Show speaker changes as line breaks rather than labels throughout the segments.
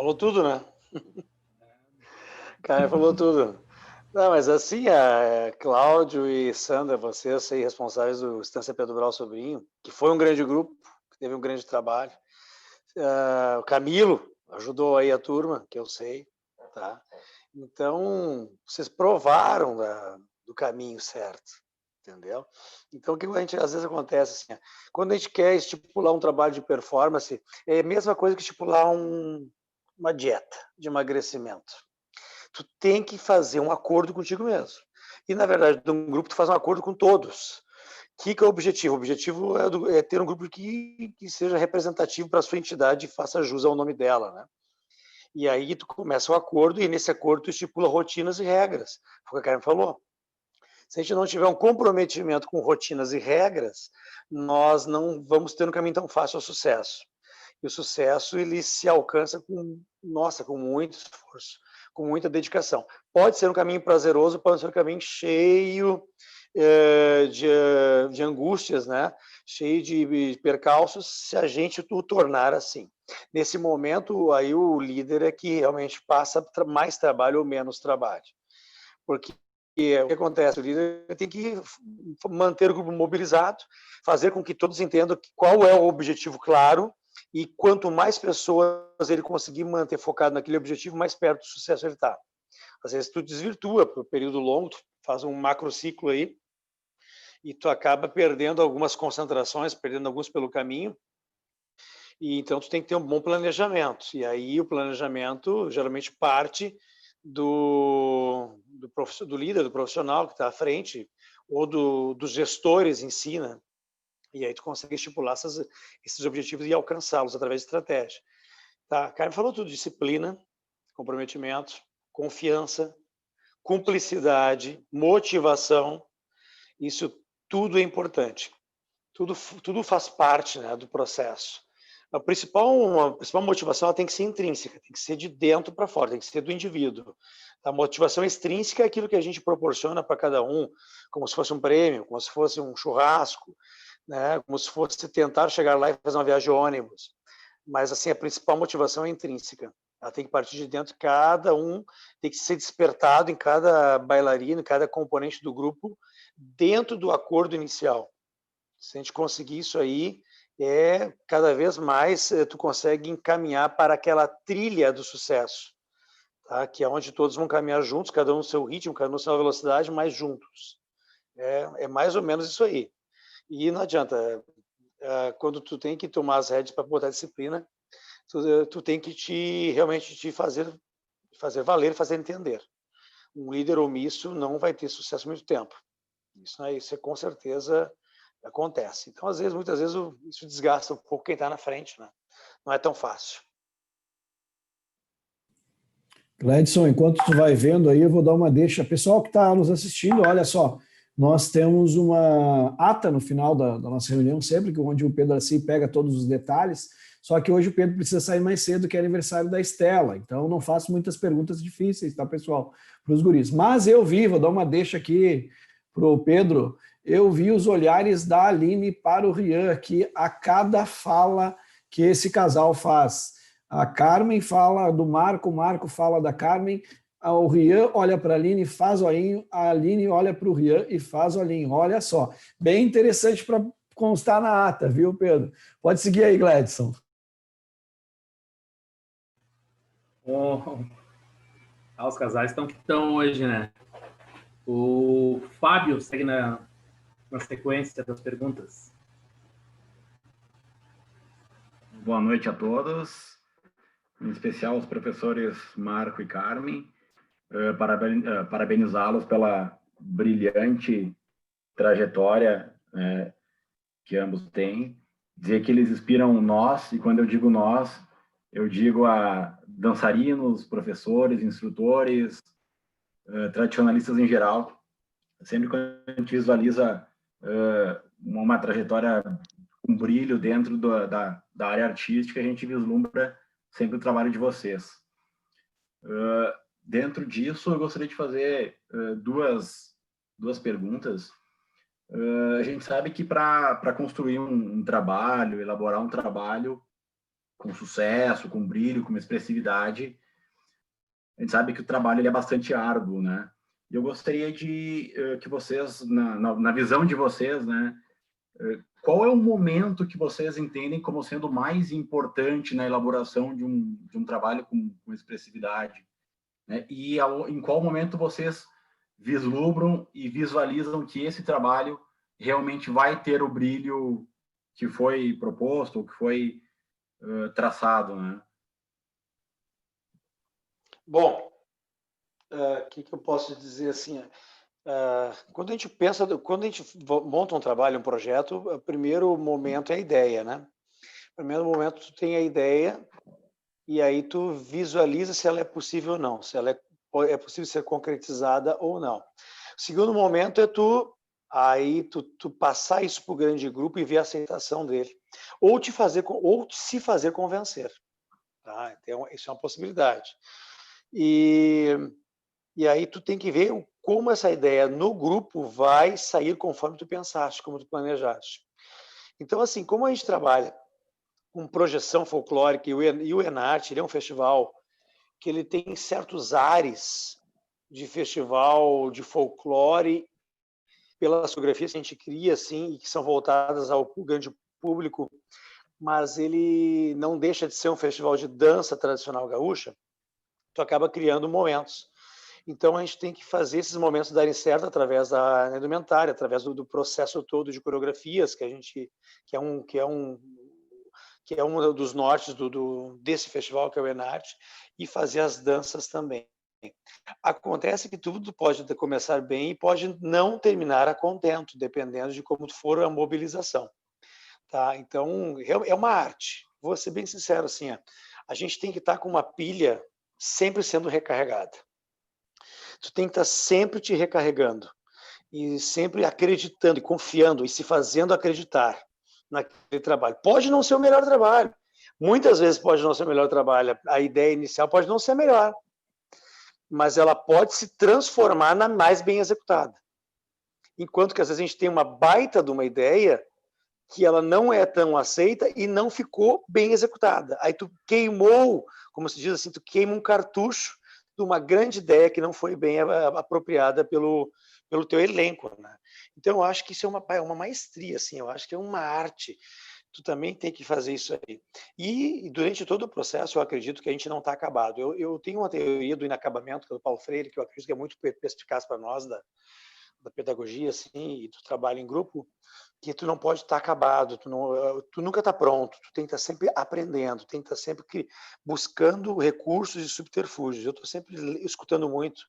Falou tudo, né? Cara, falou tudo. Não, mas assim, a Cláudio e Sandra, vocês aí responsáveis do Estância Pedro Brau Sobrinho, que foi um grande grupo, que teve um grande trabalho. O Camilo ajudou aí a turma, que eu sei, tá? Então, vocês provaram do caminho certo, entendeu? Então, o que a gente às vezes acontece assim, quando a gente quer estipular um trabalho de performance, é a mesma coisa que estipular uma dieta de emagrecimento. Tu tem que fazer um acordo contigo mesmo. E, na verdade, de um grupo, tu faz um acordo com todos. O que é o objetivo? O objetivo é ter um grupo que seja representativo para a sua entidade e faça jus ao nome dela, né? E aí tu começa o acordo e nesse acordo tu estipula rotinas e regras. Foi o que a Karen falou. Se a gente não tiver um comprometimento com rotinas e regras, nós não vamos ter um caminho tão fácil ao sucesso. E o sucesso, ele se alcança com muito esforço, com muita dedicação. Pode ser um caminho prazeroso, pode ser um caminho cheio de angústias, né? Cheio de percalços, se a gente o tornar assim. Nesse momento, aí o líder é que realmente passa mais trabalho ou menos trabalho. Porque o que acontece? O líder tem que manter o grupo mobilizado, fazer com que todos entendam qual é o objetivo claro, e quanto mais pessoas ele conseguir manter focado naquele objetivo, mais perto do sucesso ele está. Às vezes tu desvirtua por um período longo, tu faz um macro ciclo aí, e tu acaba perdendo algumas concentrações, perdendo alguns pelo caminho, e então tu tem que ter um bom planejamento. E aí o planejamento geralmente parte do líder, do profissional que está à frente, ou dos gestores em si, né? E aí tu consegue estipular esses objetivos e alcançá-los através de estratégia. Tá? A Carmen falou tudo: disciplina, comprometimento, confiança, cumplicidade, motivação. Isso tudo é importante. Tudo faz parte, né, do processo. A principal motivação ela tem que ser intrínseca, tem que ser de dentro para fora, tem que ser do indivíduo. A motivação extrínseca é aquilo que a gente proporciona para cada um, como se fosse um prêmio, como se fosse um churrasco, né, como se fosse tentar chegar lá e fazer uma viagem de ônibus. Mas assim, a principal motivação é intrínseca. Ela tem que partir de dentro, cada um tem que ser despertado em cada bailarino, em cada componente do grupo, dentro do acordo inicial. Se a gente conseguir isso aí, cada vez mais tu consegue encaminhar para aquela trilha do sucesso, tá? Que é onde todos vão caminhar juntos, cada um no seu ritmo, cada um na sua velocidade, mas juntos. É mais ou menos isso aí. E não adianta, quando tu tem que tomar as rédeas para botar disciplina, tu tem que realmente te fazer valer, fazer entender. Um líder omisso não vai ter sucesso muito tempo. Isso com certeza acontece. Então, muitas vezes, isso desgasta um pouco quem está na frente, né? Não é tão fácil.
Gladson, enquanto tu vai vendo aí, eu vou dar uma deixa. Pessoal que está nos assistindo, olha só, nós temos uma ata no final da nossa reunião, sempre, onde o Pedro assim pega todos os detalhes, só que hoje o Pedro precisa sair mais cedo, que é aniversário da Estela, então não faço muitas perguntas difíceis, tá, pessoal, para os guris. Mas eu vi, vou dar uma deixa aqui para o Pedro, eu vi os olhares da Aline para o Rian aqui a cada fala que esse casal faz. A Carmen fala do Marco, o Marco fala da Carmen, o Rian olha para a Aline e faz olhinho, a Aline olha para o Rian e faz olhinho. Olha só, bem interessante para constar na ata, viu, Pedro? Pode seguir aí, Gladson.
Os casais que estão hoje, né? O Fábio segue na sequência das perguntas.
Boa noite a todos, em especial os professores Marco e Carmen. Parabenizá-los pela brilhante trajetória que ambos têm. Dizer que eles inspiram nós, e quando eu digo nós, eu digo a dançarinos, professores, instrutores, tradicionalistas em geral. Sempre quando a gente visualiza uma trajetória com brilho dentro da área artística, a gente vislumbra sempre o trabalho de vocês. Dentro disso, eu gostaria de fazer duas perguntas. A gente sabe que para construir um trabalho, elaborar um trabalho, com sucesso, com brilho, com expressividade, a gente sabe que o trabalho ele é bastante árduo, né? E eu gostaria de que vocês, na visão de vocês, né, qual é o momento que vocês entendem como sendo mais importante na elaboração de um trabalho com expressividade, né? E em qual momento vocês vislumbram e visualizam que esse trabalho realmente vai ter o brilho que foi proposto, ou que foi traçado, né?
Bom, o que eu posso dizer assim? Quando a gente pensa, quando a gente monta um trabalho, um projeto, o primeiro momento é a ideia, né? No primeiro momento tu tem a ideia e aí tu visualiza se ela é possível ou não, se ela é possível ser concretizada ou não. O segundo momento é tu passar isso para o grande grupo e ver a aceitação dele, ou se fazer convencer, tá? Então isso é uma possibilidade. E aí tu tem que ver como essa ideia no grupo vai sair conforme tu pensaste, como tu planejaste. Então, assim, como a gente trabalha com projeção folclórica e o Enarte, ele é um festival que ele tem certos ares de festival de folclore pelas fotografias que a gente cria, assim, e que são voltadas ao grande público, mas ele não deixa de ser um festival de dança tradicional gaúcha, tu acaba criando momentos. Então, a gente tem que fazer esses momentos darem certo através da indumentária, através do processo todo de coreografias que é um dos nortes desse festival, que é o Enarte, e fazer as danças também. Acontece que tudo pode começar bem e pode não terminar a contento, dependendo de como for a mobilização. Tá? Então, é uma arte. Vou ser bem sincero, assim, a gente tem que estar com uma pilha sempre sendo recarregada. Tu tem que estar sempre te recarregando e sempre acreditando e confiando e se fazendo acreditar naquele trabalho. Pode não ser o melhor trabalho. Muitas vezes pode não ser o melhor trabalho. A ideia inicial pode não ser a melhor, mas ela pode se transformar na mais bem executada. Enquanto que às vezes a gente tem uma baita de uma ideia que ela não é tão aceita e não ficou bem executada. Aí tu queimou, como se diz assim, tu queima um cartucho de uma grande ideia que não foi bem apropriada pelo teu elenco, né? Então eu acho que isso é uma maestria, assim, eu acho que é uma arte. Tu também tem que fazer isso aí. E durante todo o processo eu acredito que a gente não está acabado. Eu tenho uma teoria do inacabamento, que é do Paulo Freire, que eu acredito que é muito perspicaz para nós da pedagogia, assim, e do trabalho em grupo, que tu não pode estar acabado, tu nunca está pronto, tu tem que estar sempre aprendendo, tem que estar sempre buscando recursos e subterfúgios. Eu estou sempre escutando muito,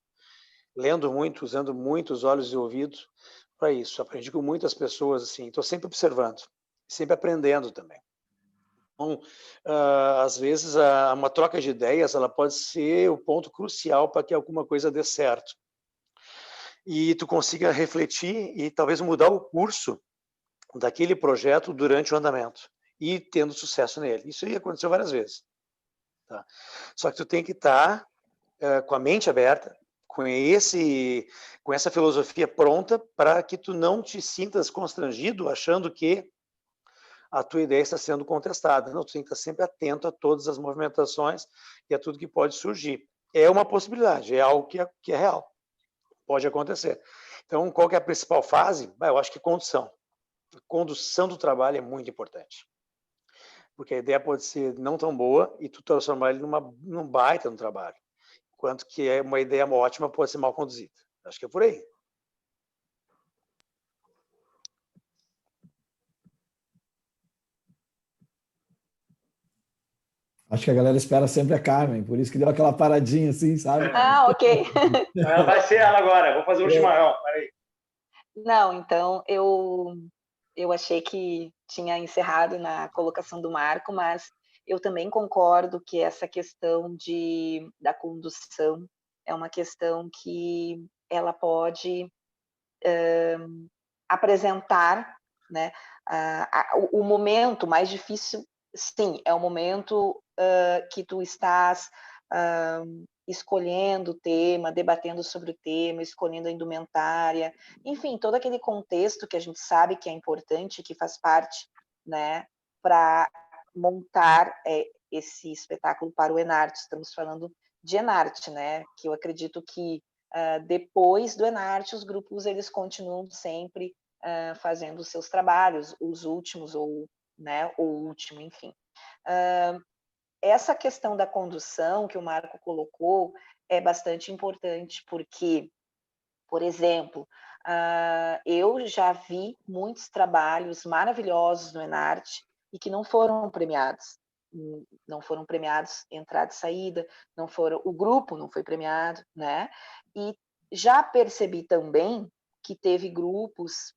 lendo muito, usando muito os olhos e ouvidos para isso. Aprendi com muitas pessoas, assim, estou sempre observando, sempre aprendendo também. Então, às vezes, uma troca de ideias ela pode ser o ponto crucial para que alguma coisa dê certo. E tu consiga refletir e talvez mudar o curso daquele projeto durante o andamento e tendo sucesso nele. Isso aí aconteceu várias vezes. Tá? Só que tu tem que estar com a mente aberta, com essa filosofia pronta para que tu não te sintas constrangido achando que a tua ideia está sendo contestada. Não, tu tem que estar sempre atento a todas as movimentações e a tudo que pode surgir. É uma possibilidade, é algo que é real. Pode acontecer. Então, qual que é a principal fase? Eu acho que condução. A condução do trabalho é muito importante. Porque a ideia pode ser não tão boa e tu transformar ele num baita no trabalho. Enquanto que uma ideia ótima pode ser mal conduzida. Acho que é por aí.
Acho que a galera espera sempre a Carmen, por isso que deu aquela paradinha assim, sabe?
Ah, ok.
Vai ser ela agora, vou fazer o chimarrão. Peraí.
Não, então eu achei que tinha encerrado na colocação do Marco, mas eu também concordo que essa questão da condução é uma questão que ela pode apresentar, né? O momento mais difícil, sim, é o momento que tu estás escolhendo o tema, debatendo sobre o tema, escolhendo a indumentária, enfim, todo aquele contexto que a gente sabe que é importante, que faz parte, né, para montar esse espetáculo para o Enarte. Estamos falando de Enarte, né? Que eu acredito que depois do Enarte os grupos eles continuam sempre fazendo os seus trabalhos, os últimos ou, né, o último, enfim. Essa questão da condução que o Marco colocou é bastante importante, porque, por exemplo, eu já vi muitos trabalhos maravilhosos no Enarte e que não foram premiados. Não foram premiados entrada e saída, não foram, o grupo não foi premiado, né? E já percebi também que teve grupos,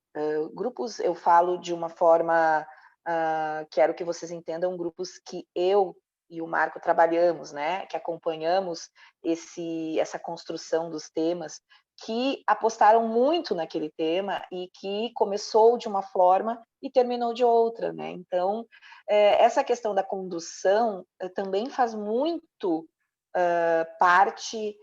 eu falo de uma forma, quero que vocês entendam, grupos que eu e o Marco trabalhamos, né? Que acompanhamos essa construção dos temas, que apostaram muito naquele tema e que começou de uma forma e terminou de outra, né? Então, essa questão da condução também faz muito parte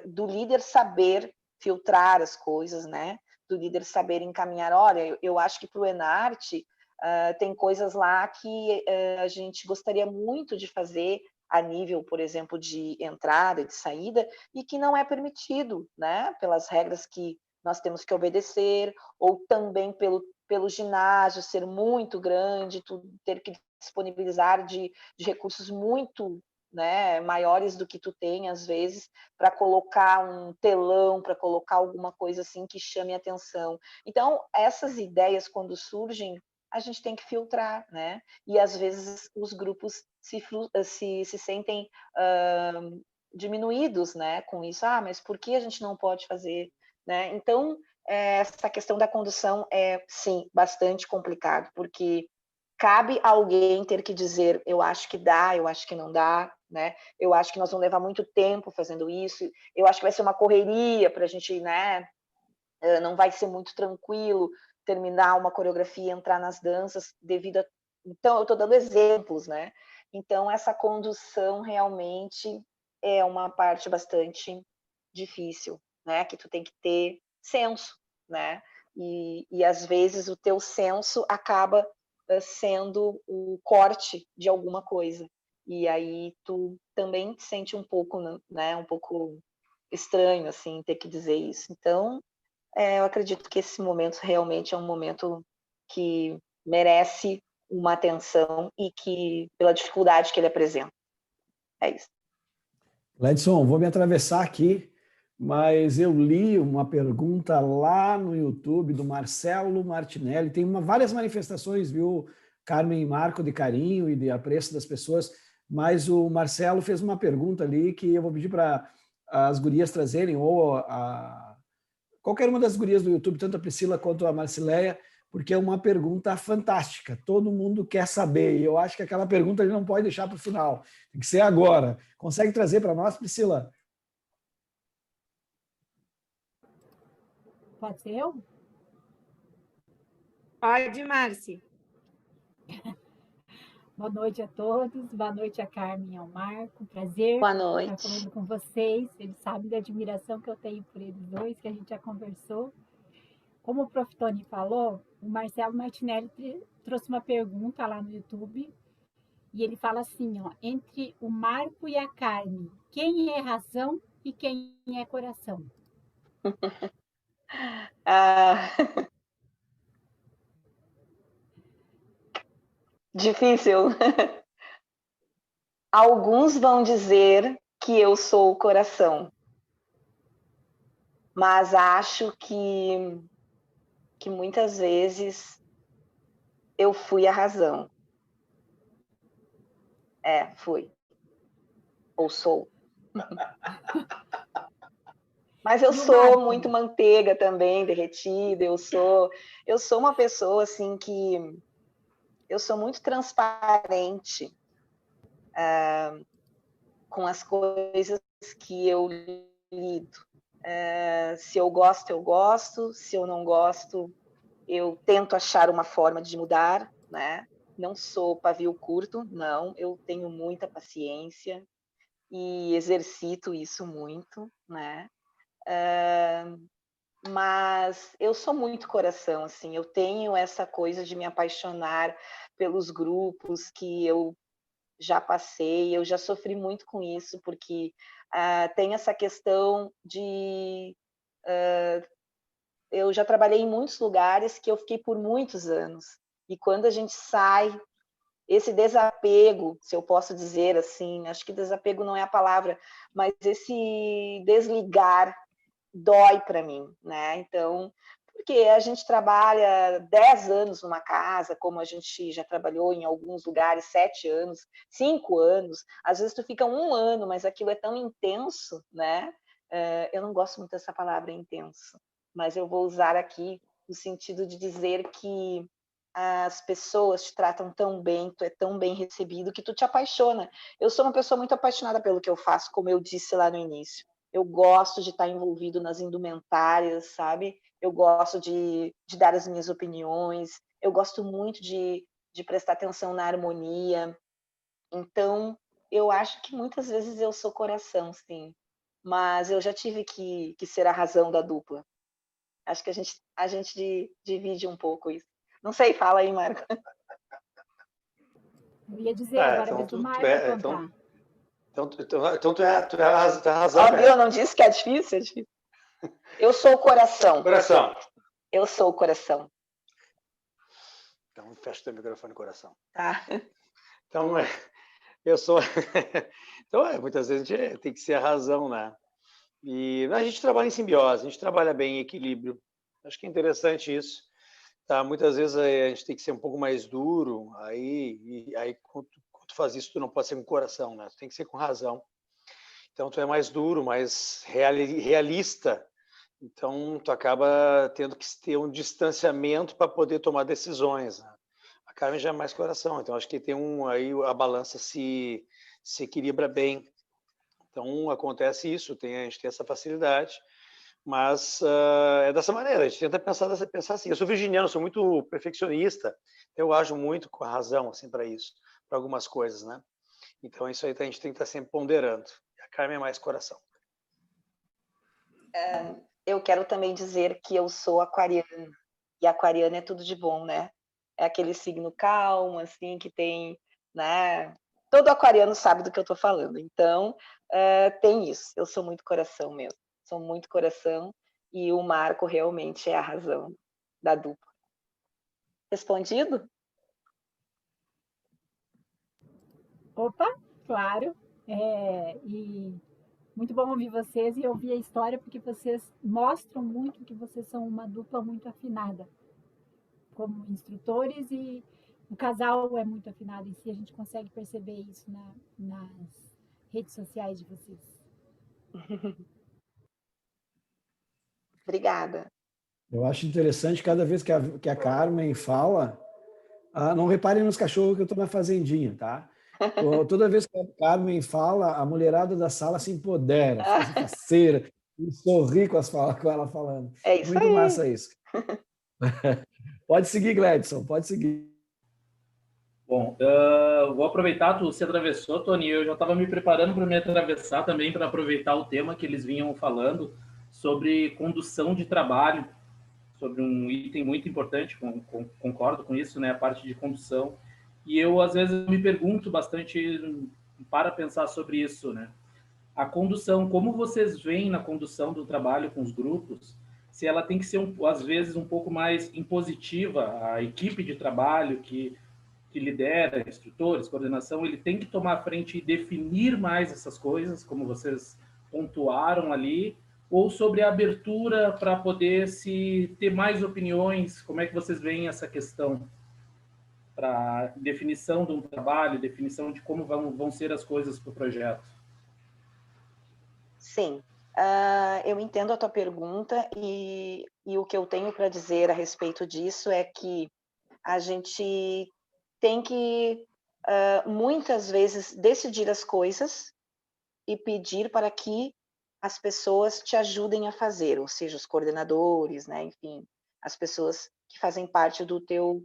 do líder saber filtrar as coisas, né? Do líder saber encaminhar. Olha, eu acho que para o Enarte tem coisas lá que a gente gostaria muito de fazer a nível, por exemplo, de entrada e de saída, e que não é permitido, né? Pelas regras que nós temos que obedecer, ou também pelo ginásio ser muito grande, tu ter que disponibilizar de recursos muito, né, maiores do que tu tem, às vezes, para colocar um telão, para colocar alguma coisa assim que chame a atenção. Então, essas ideias, quando surgem, a gente tem que filtrar, né? E às vezes os grupos se sentem diminuídos, né? Com isso, mas por que a gente não pode fazer, né? Então, essa questão da condução é, sim, bastante complicado, porque cabe a alguém ter que dizer, eu acho que dá, eu acho que não dá, né? Eu acho que nós vamos levar muito tempo fazendo isso, eu acho que vai ser uma correria para a gente, né? Não vai ser muito tranquilo terminar uma coreografia e entrar nas danças devido a... Então, eu estou dando exemplos, né? Então, essa condução realmente é uma parte bastante difícil, né? Que tu tem que ter senso, né? E às vezes o teu senso acaba sendo o corte de alguma coisa. E aí tu também te sente um pouco, né? Um pouco estranho, assim, ter que dizer isso. Então, eu acredito que esse momento realmente é um momento que merece uma atenção e que, pela dificuldade que ele apresenta. É isso.
Ledson, vou me atravessar aqui, mas eu li uma pergunta lá no YouTube do Marcelo Martinelli. Tem várias manifestações, viu, Carmen e Marco, de carinho e de apreço das pessoas, mas o Marcelo fez uma pergunta ali que eu vou pedir para as gurias trazerem, ou qualquer uma das gurias do YouTube, tanto a Priscila quanto a Marcileia, porque é uma pergunta fantástica. Todo mundo quer saber. E eu acho que aquela pergunta a gente não pode deixar para o final. Tem que ser agora. Consegue trazer para nós, Priscila?
Pode ser eu?
Pode, Márcia.
Boa noite a todos. Boa noite a Carmen e ao Marco. Prazer
Boa noite.
estar falando com vocês. Eles sabem da admiração que eu tenho por eles dois, que a gente já conversou. Como o Prof. Tony falou, o Marcelo Martinelli trouxe uma pergunta lá no YouTube e ele fala assim, ó, entre o Marco e a Carmen, quem é razão e quem é coração?
Difícil. Alguns vão dizer que eu sou o coração, mas acho que muitas vezes eu fui a razão. Fui. Ou sou. Mas eu sou muito manteiga também, derretida. Eu sou uma pessoa assim que eu sou muito transparente com as coisas que eu lido. Se eu gosto, eu gosto. Se eu não gosto, eu tento achar uma forma de mudar, né? Não sou pavio curto, não. Eu tenho muita paciência e exercito isso muito, né? mas eu sou muito coração, assim, eu tenho essa coisa de me apaixonar pelos grupos que eu já passei, eu já sofri muito com isso, porque tem essa questão de... eu já trabalhei em muitos lugares que eu fiquei por muitos anos, e quando a gente sai, esse desapego, se eu posso dizer assim, acho que desapego não é a palavra, mas esse desligar dói para mim, né? Então, porque a gente trabalha 10 anos numa casa, como a gente já trabalhou em alguns lugares, 7 anos, 5 anos, às vezes tu fica 1 ano, mas aquilo é tão intenso, né? Eu não gosto muito dessa palavra intenso, mas eu vou usar aqui no sentido de dizer que as pessoas te tratam tão bem, tu é tão bem recebido que tu te apaixona. Eu sou uma pessoa muito apaixonada pelo que eu faço, como eu disse lá no início. Eu gosto de estar envolvido nas indumentárias, sabe? Eu gosto de dar as minhas opiniões, eu gosto muito de prestar atenção na harmonia. Então, eu acho que muitas vezes eu sou coração, sim. Mas eu já tive que ser a razão da dupla. Acho que a gente divide um pouco isso. Não sei, fala aí, Marco.
Eu ia dizer, agora é vez do Marco contar.
Então tu é a razão.
Ó, eu não disse que é difícil, é difícil. Eu sou o coração.
Coração.
Eu sou o coração.
Então fecha o teu microfone, coração.
Tá.
Então, eu sou... Então, muitas vezes a gente tem que ser a razão, né? E a gente trabalha em simbiose, a gente trabalha bem em equilíbrio. Acho que é interessante isso. Tá? Muitas vezes a gente tem que ser um pouco mais duro, aí quando tu faz isso, tu não pode ser com coração, né? Tu tem que ser com razão. Então, tu é mais duro, mais realista. Então, tu acaba tendo que ter um distanciamento para poder tomar decisões, né? A Carmen já é mais coração, então acho que tem aí a balança se equilibra bem. Então, acontece isso, a gente tem essa facilidade, mas é dessa maneira, a gente tenta pensar assim. Eu sou virginiano, sou muito perfeccionista, eu ajo muito com a razão assim, para isso, para algumas coisas, né? Então, isso aí a gente tem que estar sempre ponderando. A Carmen é mais coração.
Eu quero também dizer que eu sou aquariana, e aquariano é tudo de bom, né? É aquele signo calmo, assim, que tem, né? Todo aquariano sabe do que eu estou falando. Então, tem isso. Eu sou muito coração mesmo. Sou muito coração, e o Marco realmente é a razão da dupla. Respondido?
Opa, claro. E muito bom ouvir vocês e ouvir a história, porque vocês mostram muito que vocês são uma dupla muito afinada como instrutores, e o casal é muito afinado em si, a gente consegue perceber isso nas redes sociais de vocês.
Obrigada.
Eu acho interessante cada vez que a Carmen fala, não reparem nos cachorros que eu estou na fazendinha, tá? Toda vez que a Carmen fala, a mulherada da sala se empodera, fica faceira, e sorri com ela falando.
É isso
Muito
aí.
massa isso. Pode seguir, Gladson, pode seguir.
Bom, vou aproveitar, tu se atravessou, Tony, eu já estava me preparando para me atravessar também, para aproveitar o tema que eles vinham falando sobre condução de trabalho, sobre um item muito importante, concordo com isso, né, a parte de condução. E eu, às vezes, me pergunto bastante para pensar sobre isso, né? A condução, como vocês veem na condução do trabalho com os grupos, se ela tem que ser, às vezes, um pouco mais impositiva, a equipe de trabalho que lidera, instrutores, coordenação, ele tem que tomar a frente e definir mais essas coisas, como vocês pontuaram ali, ou sobre a abertura para poder se ter mais opiniões, como é que vocês veem essa questão? Para definição de um trabalho, definição de como vão ser as coisas para o projeto.
Sim, eu entendo a tua pergunta, e o que eu tenho para dizer a respeito disso é que a gente tem que, muitas vezes, decidir as coisas e pedir para que as pessoas te ajudem a fazer, ou seja, os coordenadores, né? Enfim, as pessoas que fazem parte do teu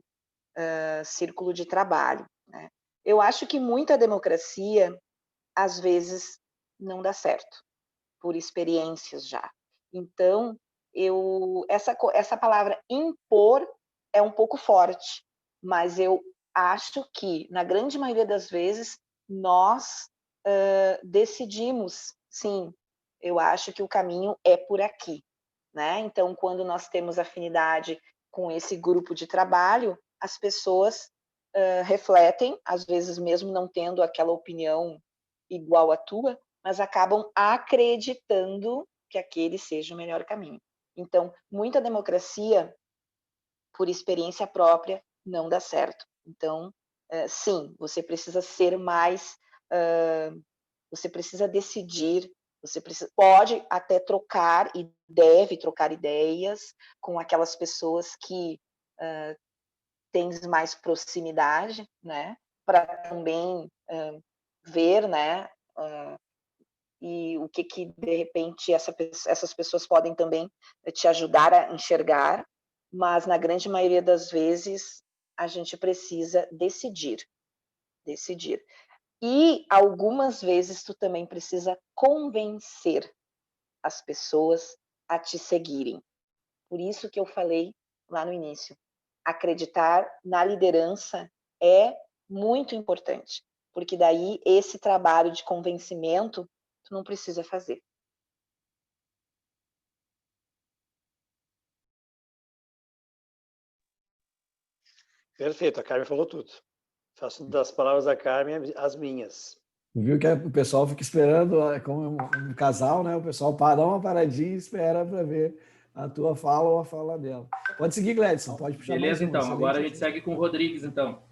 círculo de trabalho, né? Eu acho que muita democracia, às vezes, não dá certo, por experiências já. Então, essa palavra impor é um pouco forte, mas eu acho que, na grande maioria das vezes, nós decidimos, sim, eu acho que o caminho é por aqui, né? Então, quando nós temos afinidade com esse grupo de trabalho, as pessoas refletem, às vezes mesmo não tendo aquela opinião igual à tua, mas acabam acreditando que aquele seja o melhor caminho. Então, muita democracia, por experiência própria, não dá certo. Então, sim, você precisa ser mais, você precisa decidir, pode até trocar e deve trocar ideias com aquelas pessoas que tens mais proximidade, né? Para também ver, né? E o que de repente essas pessoas podem também te ajudar a enxergar, mas na grande maioria das vezes a gente precisa decidir. E algumas vezes tu também precisa convencer as pessoas a te seguirem. Por isso que eu falei lá no início, acreditar na liderança é muito importante, porque daí esse trabalho de convencimento tu não precisa fazer.
Perfeito, a Carmen falou tudo. Faço das palavras da Carmen as minhas.
Viu que o pessoal fica esperando, como um casal, né? O pessoal para uma paradinha e espera para ver a tua fala ou a fala dela. Pode seguir, Gledson, pode puxar mais
Beleza,
uma.
então. Agora a gente segue com o Rodrigues, então.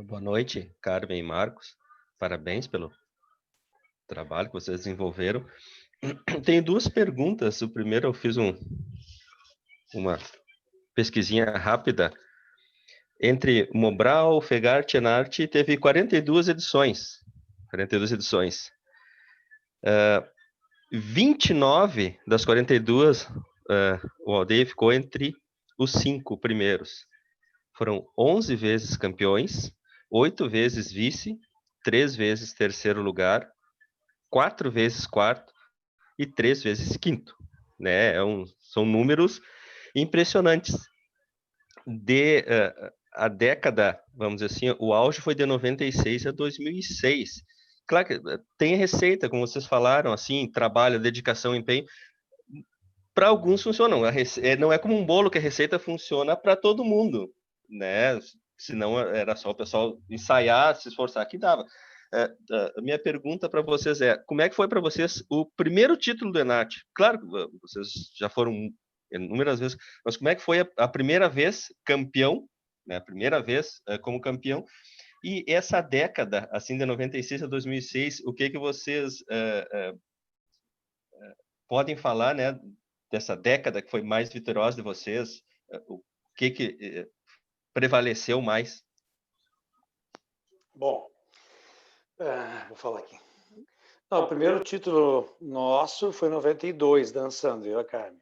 Boa noite, Carmen e Marcos. Parabéns pelo trabalho que vocês desenvolveram. Tenho duas perguntas. O primeiro, eu fiz uma pesquisinha rápida. Entre Mobral, Fegart e Enart, teve 42 edições. 29 das 42, o Aldeia ficou entre os 5 primeiros. Foram 11 vezes campeões, 8 vezes vice, 3 vezes terceiro lugar, 4 vezes quarto e 3 vezes quinto. Né? São números impressionantes. A década, vamos dizer assim, o auge foi de 96 a 2006. Claro que tem receita, como vocês falaram, assim, trabalho, dedicação, empenho. Para alguns funcionam. Não é como um bolo que a receita funciona para todo mundo, né? Senão era só o pessoal ensaiar, se esforçar que dava. A minha pergunta para vocês é: como é que foi para vocês o primeiro título do Enart? Claro que vocês já foram inúmeras vezes, mas como é que foi a primeira vez campeão, né? A primeira vez como campeão? E essa década, assim, de 96 a 2006, o que vocês podem falar, né, dessa década que foi mais vitoriosa de vocês? O que prevaleceu mais?
Bom, vou falar aqui. Não, o primeiro título nosso foi em 92, dançando, eu e a Carmen.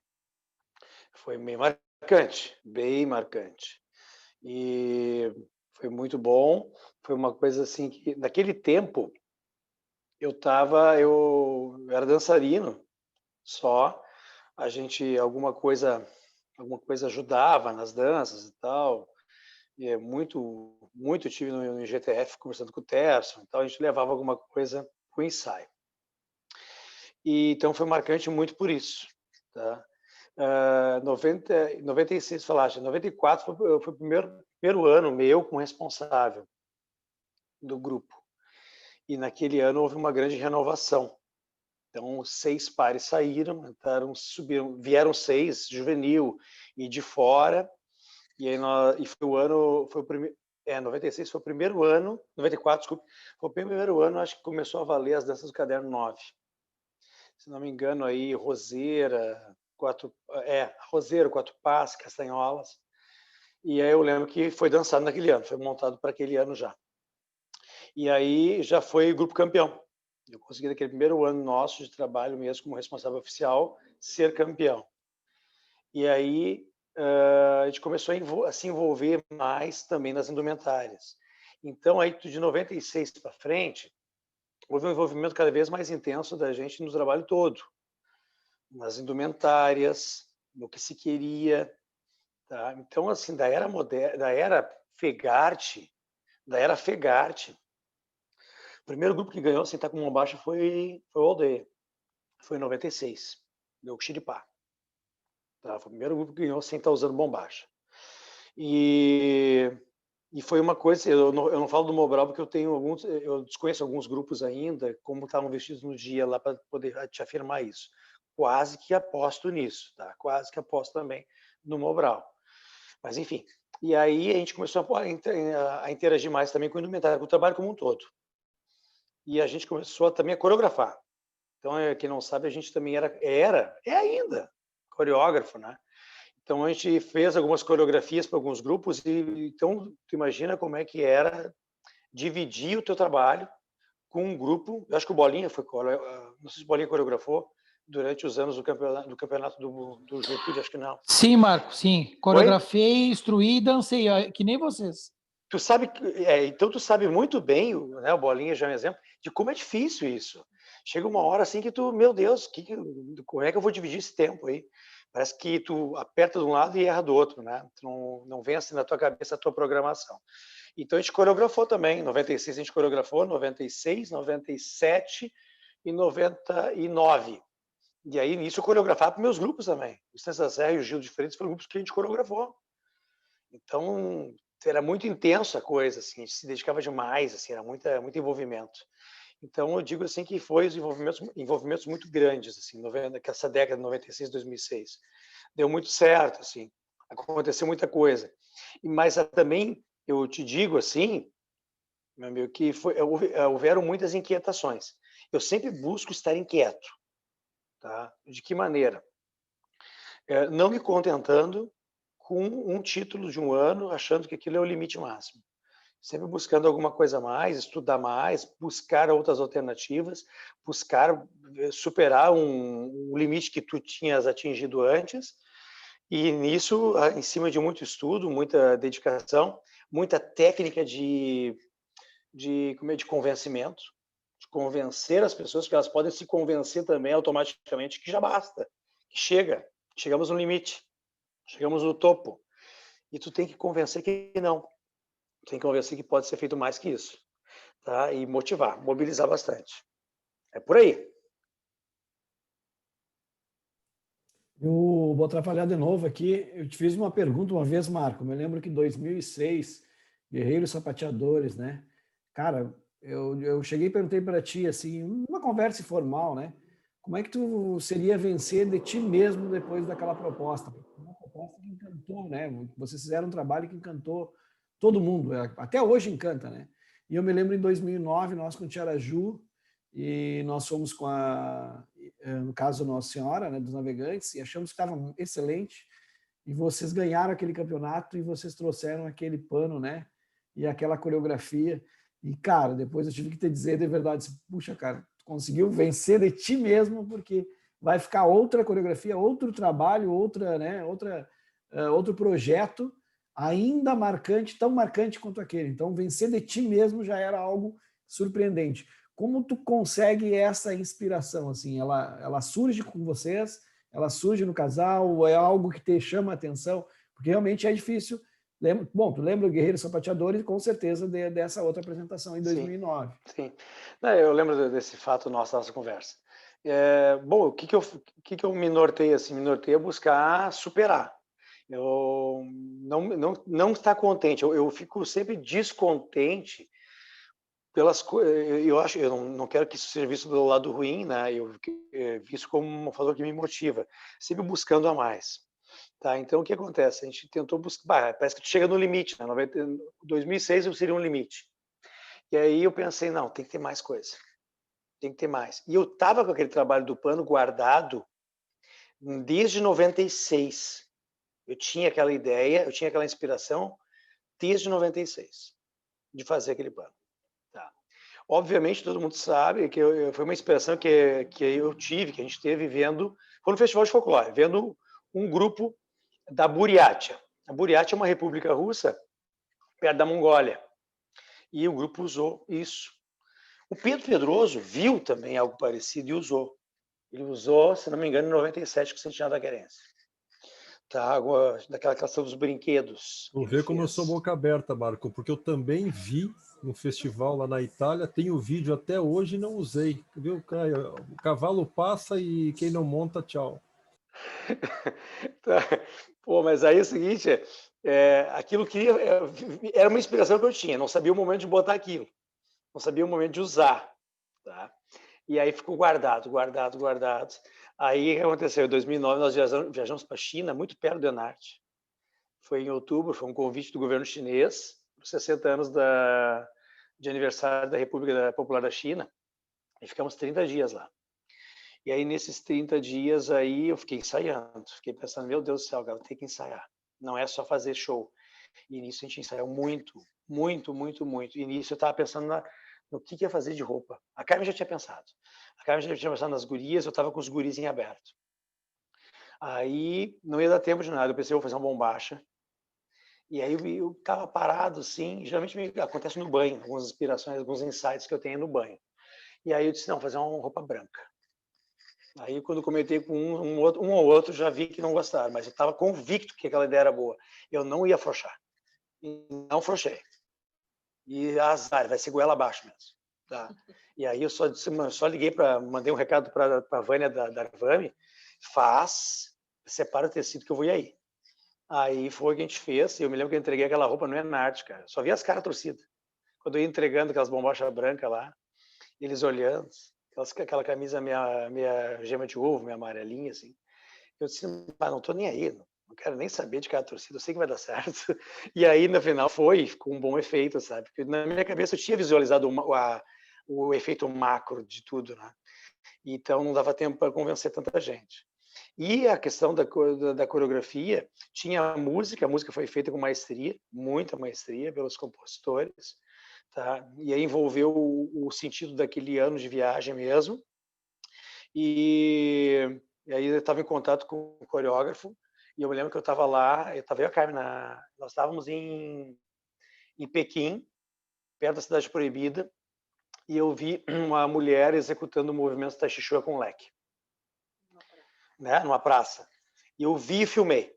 Foi bem marcante, bem marcante. E foi muito bom. Foi uma coisa assim que, naquele tempo, eu era dançarino só. A gente, alguma coisa ajudava nas danças e tal. E muito tive no GTF conversando com o Terço, então a gente levava alguma coisa para o ensaio. E então foi marcante muito por isso, tá? 96 falaste, 94 foi o primeiro ano meu como responsável do grupo. E naquele ano houve uma grande renovação. Então 6 pares saíram, subiram, vieram 6 juvenil e de fora. E aí foi o ano, foi o primeiro, 96 foi o primeiro ano, 94, desculpa, foi o primeiro ano, acho que começou a valer as danças do Caderno 9. Se não me engano aí, Roseira, Quatro Pás, Castanholas. E aí eu lembro que foi dançado naquele ano, foi montado para aquele ano já. E aí já foi grupo campeão. Eu consegui naquele primeiro ano nosso de trabalho mesmo como responsável oficial ser campeão. E aí a gente começou a se envolver mais também nas indumentárias. Então, aí de 96 para frente, houve um envolvimento cada vez mais intenso da gente no trabalho todo, nas indumentárias, no que se queria, tá? Então, assim, da era moderna, da era Fegarte, o primeiro grupo que ganhou sem estar com bombacha foi o Aldeia, foi em 96, deu Xiripá. Tá? Foi o primeiro grupo que ganhou sem estar usando bombacha. E foi uma coisa, eu não falo do Mobral porque eu desconheço alguns grupos ainda, como estavam vestidos no dia lá para poder te afirmar isso. Quase que aposto nisso, tá? Quase que aposto também no Mobral. Mas enfim, e aí a gente começou a interagir mais também com o indumentário, com o trabalho como um todo. E a gente começou também a coreografar. Então, quem não sabe, a gente também é ainda coreógrafo, né? Então, a gente fez algumas coreografias para alguns grupos e então, tu imagina como é que era dividir o teu trabalho com um grupo. Eu acho que o Bolinha não sei se o Bolinha coreografou durante os anos do campeonato do Juventude, acho que não.
Sim, Marco, sim. Coreografei, instruí e dancei, que nem vocês.
Tu sabe, então tu sabe muito bem, né, o Bolinha já é um exemplo, de como é difícil isso. Chega uma hora assim que tu, meu Deus, como é que eu vou dividir esse tempo aí? Parece que tu aperta de um lado e erra do outro, né? Tu não vem assim na tua cabeça a tua programação. Então a gente coreografou também, em 96 a gente coreografou, 96, 97 e 99. E aí nisso eu coreografava para meus grupos também. O Estância Serra e o Gil de Freitas foram grupos que a gente coreografou. Então era muito intenso a coisa, assim, a gente se dedicava demais, assim, era muito envolvimento. Então eu digo assim que foi os envolvimentos muito grandes, assim, essa década de 96, 2006. Deu muito certo, assim, aconteceu muita coisa. Mas também eu te digo assim, meu amigo, que houveram muitas inquietações. Eu sempre busco estar inquieto, tá? De que maneira? Não me contentando com um título de um ano, achando que aquilo é o limite máximo. Sempre buscando alguma coisa a mais, estudar mais, buscar outras alternativas, buscar superar um limite que tu tinhas atingido antes. E nisso, em cima de muito estudo, muita dedicação, muita técnica de convencimento, de convencer as pessoas, que elas podem se convencer também automaticamente que já basta, que chegamos no limite, chegamos no topo. E tu tem que convencer que não. Tem que convencer que pode ser feito mais que isso, tá? E mobilizar bastante. É por aí.
Eu vou atrapalhar de novo aqui. Eu te fiz uma pergunta uma vez, Marco. Me lembro que em 2006, Guerreiros Sapateadores, né? Cara, eu cheguei e perguntei para ti, assim, uma conversa informal, né? Como é que tu seria vencer de ti mesmo depois daquela proposta? Uma proposta que encantou, né? Vocês fizeram um trabalho que encantou todo mundo. Até hoje encanta, né? E eu me lembro em 2009, nós com o Tiaraju, e nós fomos com no caso, Nossa Senhora, né, dos Navegantes, e achamos que estava excelente, e vocês ganharam aquele campeonato, e vocês trouxeram aquele pano, né, e aquela coreografia, e, cara, depois eu tive que te dizer de verdade, puxa, cara, tu conseguiu vencer de ti mesmo, porque vai ficar outra coreografia, outro trabalho, outro projeto, ainda marcante, tão marcante quanto aquele. Então, vencer de ti mesmo já era algo surpreendente. Como tu consegue essa inspiração? Assim, ela surge com vocês? Ela surge no casal? Ou é algo que te chama a atenção? Porque realmente é difícil. Bom, tu lembra o Guerreiros Sapateadores, com certeza, dessa outra apresentação em 2009.
Sim. Eu lembro desse fato nossa conversa. Bom, o que eu me norteio assim? Me norteio a buscar superar. Eu não estar contente. Eu fico sempre descontente pelas coisas. Eu não quero que isso seja visto pelo lado ruim, né? Eu visto como um fator que me motiva, sempre buscando a mais. Tá? Então o que acontece? A gente tentou buscar, parece que tu chega no limite, né? 2006 seria um limite. E aí eu pensei, não, tem que ter mais coisa. Tem que ter mais. E eu estava com aquele trabalho do pano guardado desde 96. Eu tinha aquela ideia, eu tinha aquela inspiração desde 96 de fazer aquele pano. Tá. Obviamente, todo mundo sabe que foi uma inspiração que eu tive, que a gente teve vendo, foi no Festival de Folclore, vendo um grupo da Buriátia. A Buriátia é uma república russa perto da Mongólia. E o grupo usou isso. O Pedro Pedroso viu também algo parecido e usou. Ele usou, se não me engano, em 97, com o Centenário da Querência. Tá, daquela questão dos brinquedos.
Tu vê como eu sou boca aberta, Marco, porque eu também vi no festival lá na Itália, tenho vídeo até hoje e não usei. Viu, Caio? O cavalo passa e quem não monta, tchau.
Tá. Pô, mas aí é o seguinte, aquilo que era uma inspiração que eu tinha, não sabia o momento de botar aquilo, não sabia o momento de usar, tá? E aí ficou guardado. Aí o que aconteceu? Em 2009 nós viajamos para a China, muito perto do Enarte. Foi em outubro, foi um convite do governo chinês, por 60 anos de aniversário da República Popular da China, e ficamos 30 dias lá. E aí, nesses 30 dias, aí eu fiquei ensaiando. Fiquei pensando, meu Deus do céu, cara, tem que ensaiar. Não é só fazer show. E nisso a gente ensaiou muito. E nisso eu estava pensando no que ia fazer de roupa. A Carmen já tinha pensado. A Carmen já tinha pensado nas gurias, eu estava com os guris em aberto. Aí, não ia dar tempo de nada. Eu pensei, vou fazer uma bombacha. E aí eu estava parado, assim. Geralmente acontece no banho. Algumas inspirações, alguns insights que eu tenho no banho. E aí eu disse, não, fazer uma roupa branca. Aí, quando comentei com um ou outro, já vi que não gostaram, mas eu estava convicto que aquela ideia era boa. Eu não ia afrouxar. E não afrouxei. E azar, vai ser goela abaixo mesmo. Tá? E aí eu só liguei mandei um recado para a Vânia da Arvami, separa o tecido que eu vou ir aí. Aí foi o que a gente fez, e eu me lembro que eu entreguei aquela roupa no Enarte, cara. Só vi as caras torcidas. Quando eu ia entregando aquelas bombachas brancas lá, eles olhando, aquela camisa meia gema de ovo, meia amarelinha, assim. Eu disse, não tô nem aí, não quero nem saber de cada torcida, eu sei que vai dar certo. E aí, no final, ficou um bom efeito, sabe? Porque na minha cabeça eu tinha visualizado o efeito macro de tudo, né? Então não dava tempo para convencer tanta gente. E a questão da coreografia, tinha a música foi feita com maestria, muita maestria pelos compositores, tá? E aí envolveu o sentido daquele ano de viagem mesmo. E aí eu estava em contato com o coreógrafo, e eu me lembro que eu estava lá, eu e a Carmen, nós estávamos em Pequim, perto da Cidade Proibida, e eu vi uma mulher executando movimentos Tai Chi Chuan com leque, né, numa praça. E eu vi e filmei,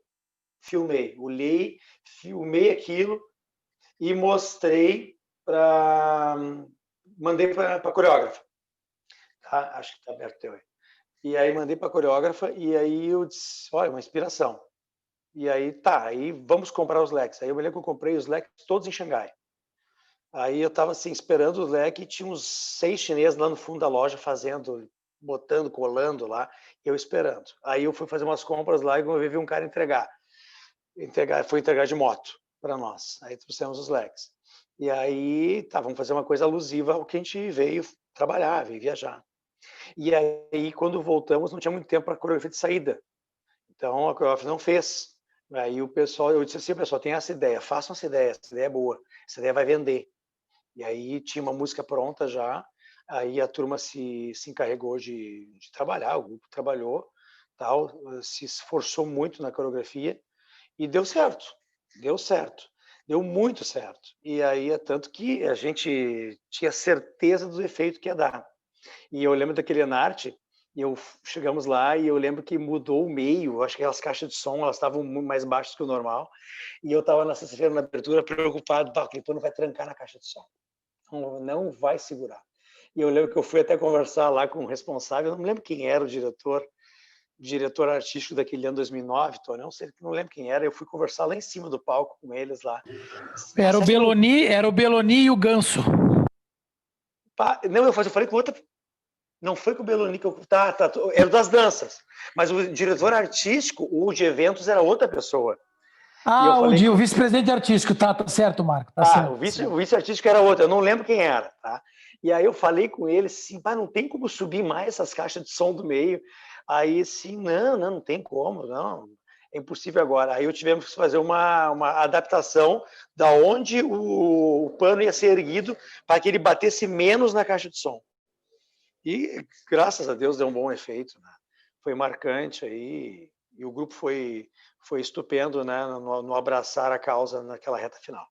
olhei, filmei aquilo e mandei para a coreógrafa. Tá? Acho que está aberto teu aí. E aí mandei para a coreógrafa e aí eu disse, olha, uma inspiração. E aí aí vamos comprar os leques. Aí eu me lembro que eu comprei os leques todos em Xangai. Aí eu estava assim, esperando os leques e tinha uns 6 chineses lá no fundo da loja botando, colando lá, eu esperando. Aí eu fui fazer umas compras lá e eu vi um cara foi entregar de moto para nós. Aí trouxemos os leques. E aí, vamos fazer uma coisa alusiva ao que a gente veio trabalhar, veio viajar. E aí, quando voltamos, não tinha muito tempo para a coreografia de saída. Então, a coreografia não fez. Aí eu disse assim, pessoal, tem essa ideia, façam essa ideia é boa, essa ideia vai vender. E aí tinha uma música pronta já, aí a turma se encarregou de trabalhar, o grupo trabalhou, se esforçou muito na coreografia e deu certo, deu muito certo. E aí é tanto que a gente tinha certeza do efeito que ia dar. E eu lembro daquele Enarte, chegamos lá e eu lembro que mudou o meio, acho que aquelas caixas de som, elas estavam muito mais baixas que o normal, e eu estava na sexta-feira na abertura preocupado, o Clipano vai trancar na caixa de som, não vai segurar. E eu lembro que eu fui até conversar lá com o responsável, eu não me lembro quem era o diretor artístico daquele ano 2009, não lembro quem era, eu fui conversar lá em cima do palco com eles lá.
Era o Belloni e o Ganso.
Não, eu falei com outra. Não foi com o Belloni que eu... era das danças. Mas o diretor artístico, o de eventos, era outra pessoa.
O vice-presidente artístico, tá certo, Marco. Certo,
o vice artístico era outro, eu não lembro quem era, tá? E aí eu falei com ele assim, não tem como subir mais essas caixas de som do meio. Aí assim, não tem como, não. É impossível agora. Aí eu tivemos que fazer uma adaptação da onde o pano ia ser erguido para que ele batesse menos na caixa de som. E, graças a Deus, deu um bom efeito, né? Foi marcante aí, e o grupo foi estupendo, né, no abraçar a causa naquela reta final.